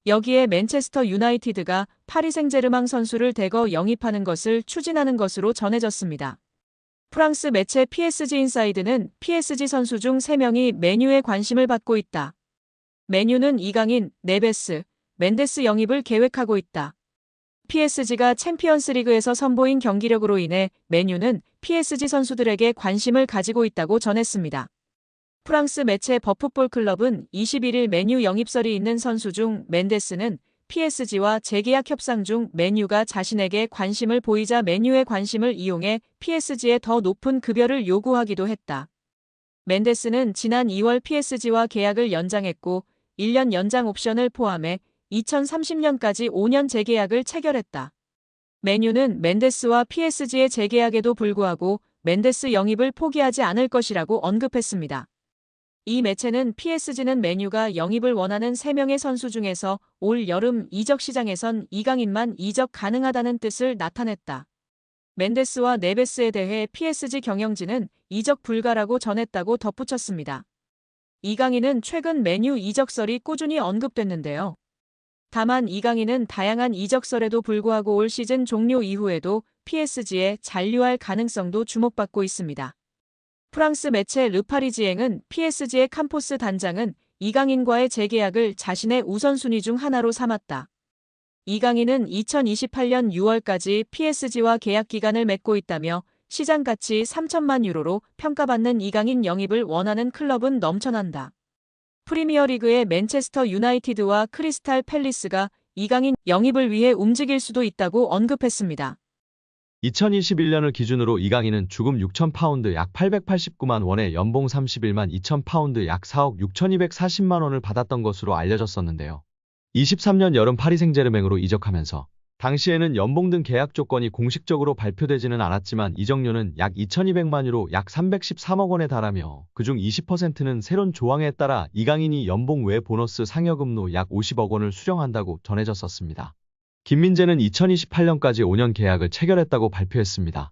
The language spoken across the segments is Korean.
여기에 맨체스터 유나이티드가 파리 생제르맹 선수를 대거 영입하는 것을 추진하는 것으로 전해졌습니다. 프랑스 매체 PSG 인사이드는 PSG 선수 중 3명이 맨유에 관심을 받고 있다. 맨유는 이강인, 네베스, 멘데스 영입을 계획하고 있다. PSG가 챔피언스리그에서 선보인 경기력으로 인해 맨유는 PSG 선수들에게 관심을 가지고 있다고 전했습니다. 프랑스 매체 버풋볼 클럽은 21일 맨유 영입설이 있는 선수 중 멘데스는 PSG와 재계약 협상 중 맨유가 자신에게 관심을 보이자 맨유의 관심을 이용해 PSG에 더 높은 급여를 요구하기도 했다. 멘데스는 지난 2월 PSG와 계약을 연장했고 1년 연장 옵션을 포함해 2030년까지 5년 재계약을 체결했다. 맨유는 멘데스와 PSG의 재계약에도 불구하고 멘데스 영입을 포기하지 않을 것이라고 언급했습니다. 이 매체는 PSG는 맨유가 영입을 원하는 3명의 선수 중에서 올 여름 이적 시장에선 이강인만 이적 가능하다는 뜻을 나타냈다. 멘데스와 네베스에 대해 PSG 경영진은 이적 불가라고 전했다고 덧붙였습니다. 이강인은 최근 맨유 이적설이 꾸준히 언급됐는데요. 다만 이강인은 다양한 이적설에도 불구하고 올 시즌 종료 이후에도 PSG에 잔류할 가능성도 주목받고 있습니다. 프랑스 매체 르파리지앵은 PSG의 캄포스 단장은 이강인과의 재계약을 자신의 우선순위 중 하나로 삼았다. 이강인은 2028년 6월까지 PSG와 계약 기간을 맺고 있다며 시장 가치 3천만 유로로 평가받는 이강인 영입을 원하는 클럽은 넘쳐난다. 프리미어리그의 맨체스터 유나이티드와 크리스탈 팰리스가 이강인 영입을 위해 움직일 수도 있다고 언급했습니다. 2021년을 기준으로 이강인은 주금 6,000파운드 약 889만 원에 연봉 31만 2,000파운드 약 4억 6,240만 원을 받았던 것으로 알려졌었는데요. 23년 여름 파리 생제르맹으로 이적하면서 당시에는 연봉 등 계약 조건이 공식적으로 발표되지는 않았지만 이적료는 약 2,200만 유로 약 313억 원에 달하며 그중 20%는 새로운 조항에 따라 이강인이 연봉 외 보너스 상여금로 약 50억 원을 수령한다고 전해졌었습니다. 김민재는 2028년까지 5년 계약을 체결했다고 발표했습니다.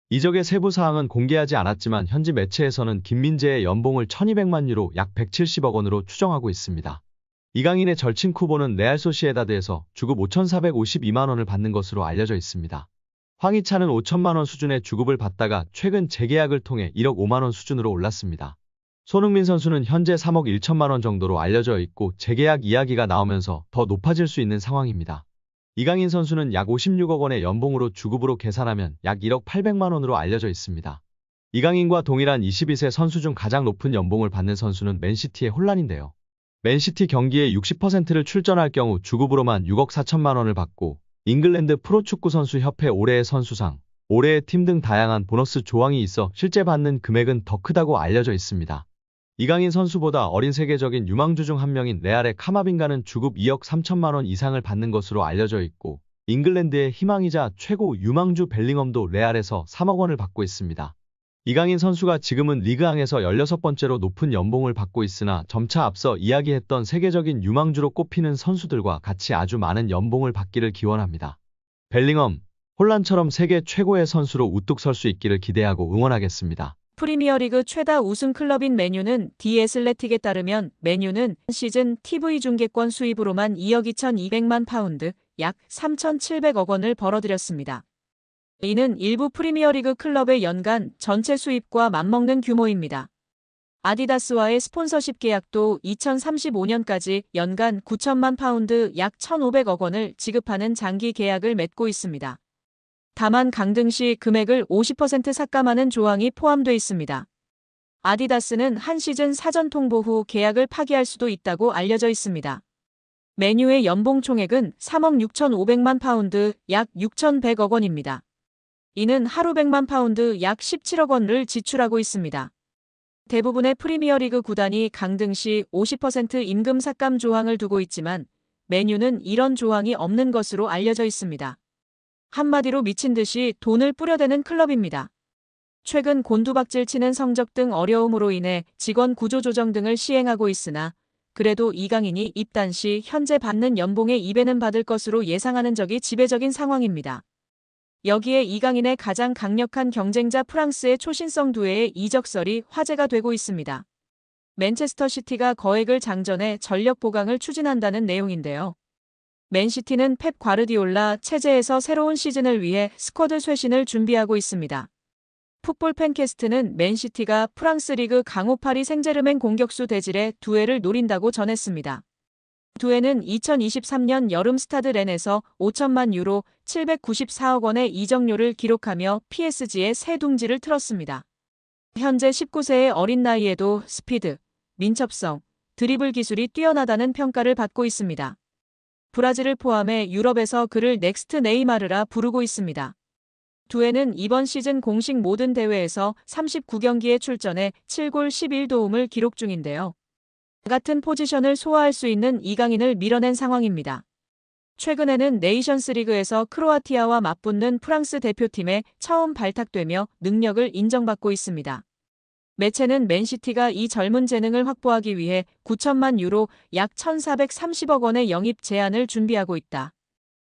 이적의 세부 사항은 공개하지 않았지만 현지 매체에서는 김민재의 연봉을 1,200만 유로 약 170억 원으로 추정하고 있습니다. 이강인의 절친 쿠보는 레알 소시에다드에서 주급 5,452만 원을 받는 것으로 알려져 있습니다. 황희찬은 5천만 원 수준의 주급을 받다가 최근 재계약을 통해 1억 5만 원 수준으로 올랐습니다. 손흥민 선수는 현재 3억 1천만 원 정도로 알려져 있고 재계약 이야기가 나오면서 더 높아질 수 있는 상황입니다. 이강인 선수는 약 56억 원의 연봉으로 주급으로 계산하면 약 1억 800만 원으로 알려져 있습니다. 이강인과 동일한 22세 선수 중 가장 높은 연봉을 받는 선수는 맨시티의 혼란인데요. 맨시티 경기에 60%를 출전할 경우 주급으로만 6억 4천만 원을 받고 잉글랜드 프로축구 선수 협회 올해의 선수상, 올해의 팀 등 다양한 보너스 조항이 있어 실제 받는 금액은 더 크다고 알려져 있습니다. 이강인 선수보다 어린 세계적인 유망주 중 한 명인 레알의 카마빈가는 주급 2억 3천만 원 이상을 받는 것으로 알려져 있고 잉글랜드의 희망이자 최고 유망주 벨링엄도 레알에서 3억 원을 받고 있습니다. 이강인 선수가 지금은 리그앙에서 16번째로 높은 연봉을 받고 있으나 점차 앞서 이야기했던 세계적인 유망주로 꼽히는 선수들과 같이 아주 많은 연봉을 받기를 기원합니다. 벨링엄, 홀란처럼 세계 최고의 선수로 우뚝 설 수 있기를 기대하고 응원하겠습니다. 프리미어리그 최다 우승 클럽인 맨유는 디 애슬레틱에 따르면 맨유는 시즌 TV 중계권 수입으로만 2억 2,200만 파운드, 약 3,700억 원을 벌어들였습니다. 이는 일부 프리미어리그 클럽의 연간 전체 수입과 맞먹는 규모입니다. 아디다스와의 스폰서십 계약도 2035년까지 연간 9천만 파운드 약 1,500억 원을 지급하는 장기 계약을 맺고 있습니다. 다만 강등 시 금액을 50% 삭감하는 조항이 포함되어 있습니다. 아디다스는 한 시즌 사전 통보 후 계약을 파기할 수도 있다고 알려져 있습니다. 맨유의 연봉 총액은 3억 6,500만 파운드 약 6,100억 원입니다. 이는 하루 100만 파운드 약 17억 원을 지출하고 있습니다. 대부분의 프리미어리그 구단이 강등 시 50% 임금 삭감 조항을 두고 있지만 맨유는 이런 조항이 없는 것으로 알려져 있습니다. 한마디로 미친 듯이 돈을 뿌려대는 클럽입니다. 최근 곤두박질 치는 성적 등 어려움으로 인해 직원 구조 조정 등을 시행하고 있으나 그래도 이강인이 입단 시 현재 받는 연봉의 2배는 받을 것으로 예상하는 적이 지배적인 상황입니다. 여기에 이강인의 가장 강력한 경쟁자 프랑스의 초신성 두뇌의 이적설이 화제가 되고 있습니다. 맨체스터 시티가 거액을 장전해 전력 보강을 추진한다는 내용인데요. 맨시티는 펩 과르디올라 체제에서 새로운 시즌을 위해 스쿼드 쇄신을 준비하고 있습니다. 풋볼 팬캐스트는 맨시티가 프랑스 리그 강호 파리 생제르맹 공격수 데질의 두에를 노린다고 전했습니다. 두에는 2023년 여름 스타드 렌에서 5천만 유로 794억 원의 이적료를 기록하며 PSG의 새 둥지를 틀었습니다. 현재 19세의 어린 나이에도 스피드, 민첩성, 드리블 기술이 뛰어나다는 평가를 받고 있습니다. 브라질을 포함해 유럽에서 그를 넥스트 네이마르라 부르고 있습니다. 두에는 이번 시즌 공식 모든 대회에서 39경기에 출전해 7골 11도움을 기록 중인데요. 같은 포지션을 소화할 수 있는 이강인을 밀어낸 상황입니다. 최근에는 네이션스 리그에서 크로아티아와 맞붙는 프랑스 대표팀에 처음 발탁되며 능력을 인정받고 있습니다. 매체는 맨시티가 이 젊은 재능을 확보하기 위해 9천만 유로 약 1,430억 원의 영입 제안을 준비하고 있다.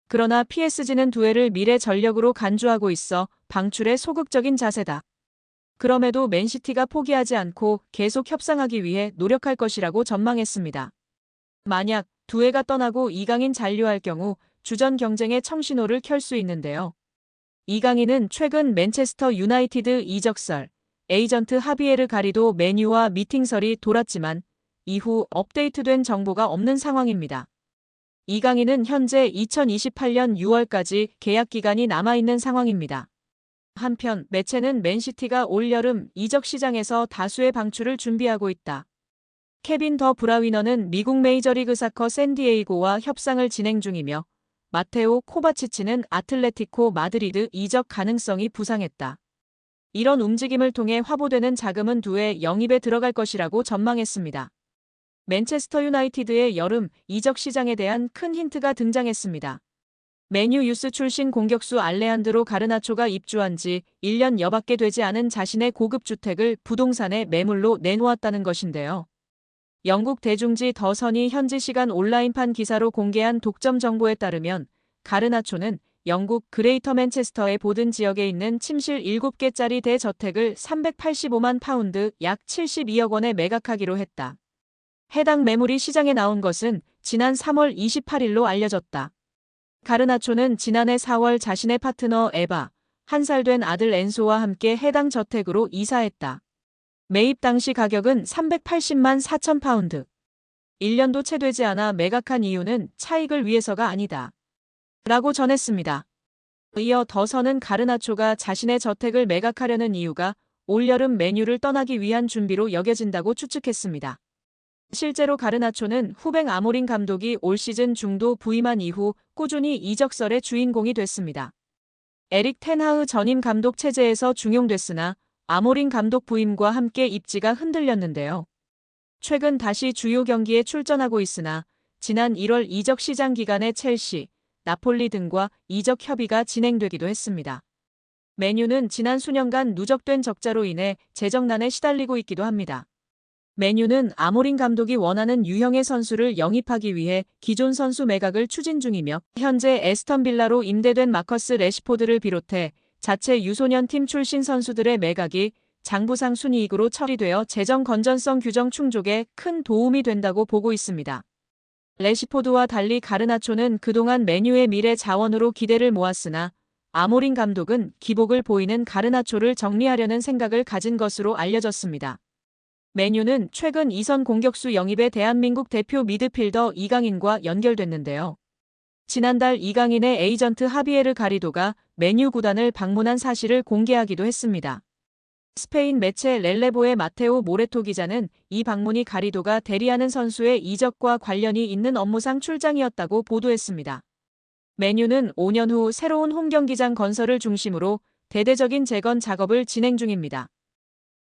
그러나 PSG는 두에를 미래 전력으로 간주하고 있어 방출에 소극적인 자세다. 그럼에도 맨시티가 포기하지 않고 계속 협상하기 위해 노력할 것이라고 전망했습니다. 만약 두에가 떠나고 이강인 잔류할 경우 주전 경쟁의 청신호를 켤 수 있는데요. 이강인은 최근 맨체스터 유나이티드 이적설, 에이전트 하비에르 가리도 메뉴와 미팅설이 돌았지만 이후 업데이트된 정보가 없는 상황입니다. 이강인은 현재 2028년 6월까지 계약 기간이 남아있는 상황입니다. 한편 매체는 맨시티가 올여름 이적 시장에서 다수의 방출을 준비하고 있다. 케빈 더 브라위너는 미국 메이저리그 사커 샌디에이고와 협상을 진행 중이며 마테오 코바치치는 아틀레티코 마드리드 이적 가능성이 부상했다. 이런 움직임을 통해 화보되는 자금은 두에 영입에 들어갈 것이라고 전망했습니다. 맨체스터 유나이티드의 여름 이적 시장에 대한 큰 힌트가 등장했습니다. 맨유 유스 출신 공격수 알레한드로 가르나초가 입주한 지 1년 여밖에 되지 않은 자신의 고급 주택을 부동산에 매물로 내놓았다는 것인데요. 영국 대중지 더 선이 현지 시간 온라인판 기사로 공개한 독점 정보에 따르면 가르나초는 영국 그레이터 맨체스터의 보든 지역에 있는 침실 7개짜리 대저택을 385만 파운드 약 72억 원에 매각하기로 했다. 해당 매물이 시장에 나온 것은 지난 3월 28일로 알려졌다. 가르나초는 지난해 4월 자신의 파트너 에바, 1살 된 아들 엔소와 함께 해당 저택으로 이사했다. 매입 당시 가격은 380만 4천 파운드. 1년도 채 되지 않아 매각한 이유는 차익을 위해서가 아니다. 라고 전했습니다. 이어 더선은 가르나초가 자신의 저택을 매각하려는 이유가 올여름 맨유를 떠나기 위한 준비로 여겨진다고 추측했습니다. 실제로 가르나초는 후배 아모린 감독이 올 시즌 중도 부임한 이후 꾸준히 이적설의 주인공이 됐습니다. 에릭 텐하흐 전임 감독 체제에서 중용됐으나 아모린 감독 부임과 함께 입지가 흔들렸는데요. 최근 다시 주요 경기에 출전하고 있으나 지난 1월 이적 시장 기간에 첼시, 나폴리 등과 이적 협의가 진행되기도 했습니다. 맨유는 지난 수년간 누적된 적자로 인해 재정난에 시달리고 있기도 합니다. 맨유는 아모린 감독이 원하는 유형의 선수를 영입하기 위해 기존 선수 매각을 추진 중이며 현재 에스턴 빌라로 임대된 마커스 레시포드를 비롯해 자체 유소년 팀 출신 선수들의 매각이 장부상 순이익으로 처리되어 재정 건전성 규정 충족에 큰 도움이 된다고 보고 있습니다. 레시포드와 달리 가르나초는 그동안 맨유의 미래 자원으로 기대를 모았으나 아모린 감독은 기복을 보이는 가르나초를 정리하려는 생각을 가진 것으로 알려졌습니다. 맨유는 최근 2선 공격수 영입에 대한민국 대표 미드필더 이강인과 연결됐는데요. 지난달 이강인의 에이전트 하비에르 가리도가 맨유 구단을 방문한 사실을 공개하기도 했습니다. 스페인 매체 렐레보의 마테오 모레토 기자는 이 방문이 가리도가 대리하는 선수의 이적과 관련이 있는 업무상 출장이었다고 보도했습니다. 맨유는 5년 후 새로운 홈경기장 건설을 중심으로 대대적인 재건 작업을 진행 중입니다.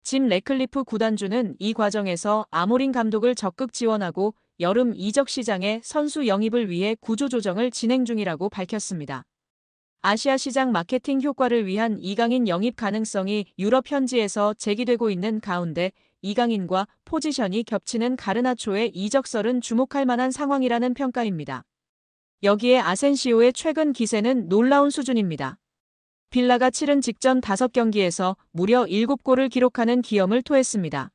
짐 레클리프 구단주는 이 과정에서 아모린 감독을 적극 지원하고 여름 이적 시장에 선수 영입을 위해 구조조정을 진행 중이라고 밝혔습니다. 아시아 시장 마케팅 효과를 위한 이강인 영입 가능성이 유럽 현지에서 제기되고 있는 가운데 이강인과 포지션이 겹치는 가르나초의 이적설은 주목할 만한 상황이라는 평가입니다. 여기에 아센시오의 최근 기세는 놀라운 수준입니다. 빌라가 치른 직전 5경기에서 무려 7골을 기록하는 기염을 토했습니다.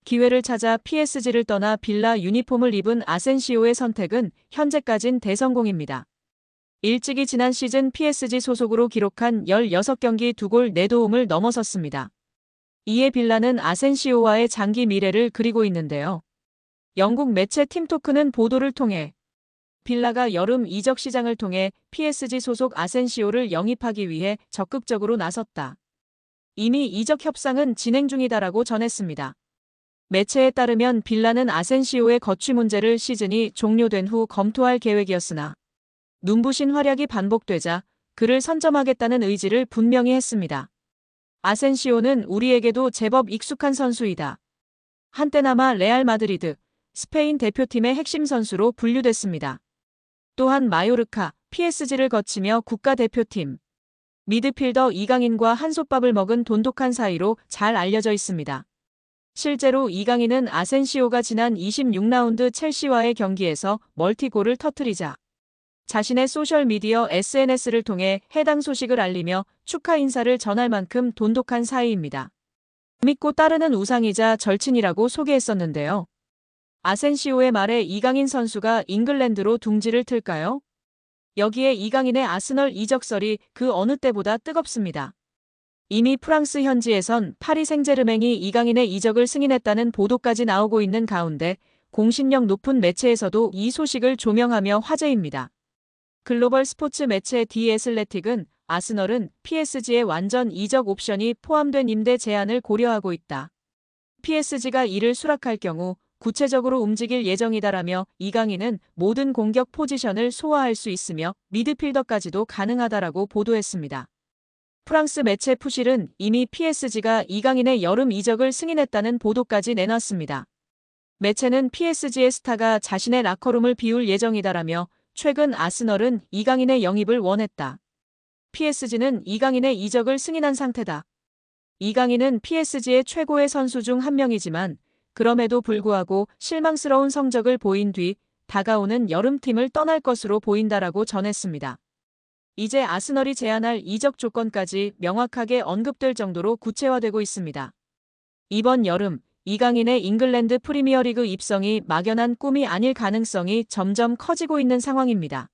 기회를 찾아 PSG를 떠나 빌라 유니폼을 입은 아센시오의 선택은 현재까진 대성공입니다. 일찍이 지난 시즌 PSG 소속으로 기록한 16경기 2골 4도움을 넘어섰습니다. 이에 빌라는 아센시오와의 장기 미래를 그리고 있는데요. 영국 매체 팀토크는 보도를 통해 빌라가 여름 이적 시장을 통해 PSG 소속 아센시오를 영입하기 위해 적극적으로 나섰다. 이미 이적 협상은 진행 중이다라고 전했습니다. 매체에 따르면 빌라는 아센시오의 거취 문제를 시즌이 종료된 후 검토할 계획이었으나 눈부신 활약이 반복되자 그를 선점하겠다는 의지를 분명히 했습니다. 아센시오는 우리에게도 제법 익숙한 선수이다. 한때나마 레알 마드리드, 스페인 대표팀의 핵심 선수로 분류됐습니다. 또한 마요르카, PSG를 거치며 국가대표팀, 미드필더 이강인과 한솥밥을 먹은 돈독한 사이로 잘 알려져 있습니다. 실제로 이강인은 아센시오가 지난 26라운드 첼시와의 경기에서 멀티골을 터뜨리자 자신의 소셜미디어 SNS를 통해 해당 소식을 알리며 축하 인사를 전할 만큼 돈독한 사이입니다. 믿고 따르는 우상이자 절친이라고 소개했었는데요. 아센시오의 말에 이강인 선수가 잉글랜드로 둥지를 틀까요? 여기에 이강인의 아스널 이적설이 그 어느 때보다 뜨겁습니다. 이미 프랑스 현지에선 파리 생제르맹이 이강인의 이적을 승인했다는 보도까지 나오고 있는 가운데 공신력 높은 매체에서도 이 소식을 조명하며 화제입니다. 글로벌 스포츠 매체 디 애슬레틱은 아스널은 PSG의 완전 이적 옵션이 포함된 임대 제한을 고려하고 있다. PSG가 이를 수락할 경우 구체적으로 움직일 예정이다라며 이강인은 모든 공격 포지션을 소화할 수 있으며 미드필더까지도 가능하다라고 보도했습니다. 프랑스 매체 푸실은 이미 PSG가 이강인의 여름 이적을 승인했다는 보도까지 내놨습니다. 매체는 PSG의 스타가 자신의 라커룸을 비울 예정이다라며 최근 아스널은 이강인의 영입을 원했다. PSG는 이강인의 이적을 승인한 상태다. 이강인은 PSG의 최고의 선수 중 한 명이지만 그럼에도 불구하고 실망스러운 성적을 보인 뒤 다가오는 여름팀을 떠날 것으로 보인다라고 전했습니다. 이제 아스널이 제안할 이적 조건까지 명확하게 언급될 정도로 구체화되고 있습니다. 이번 여름 이강인의 잉글랜드 프리미어리그 입성이 막연한 꿈이 아닐 가능성이 점점 커지고 있는 상황입니다.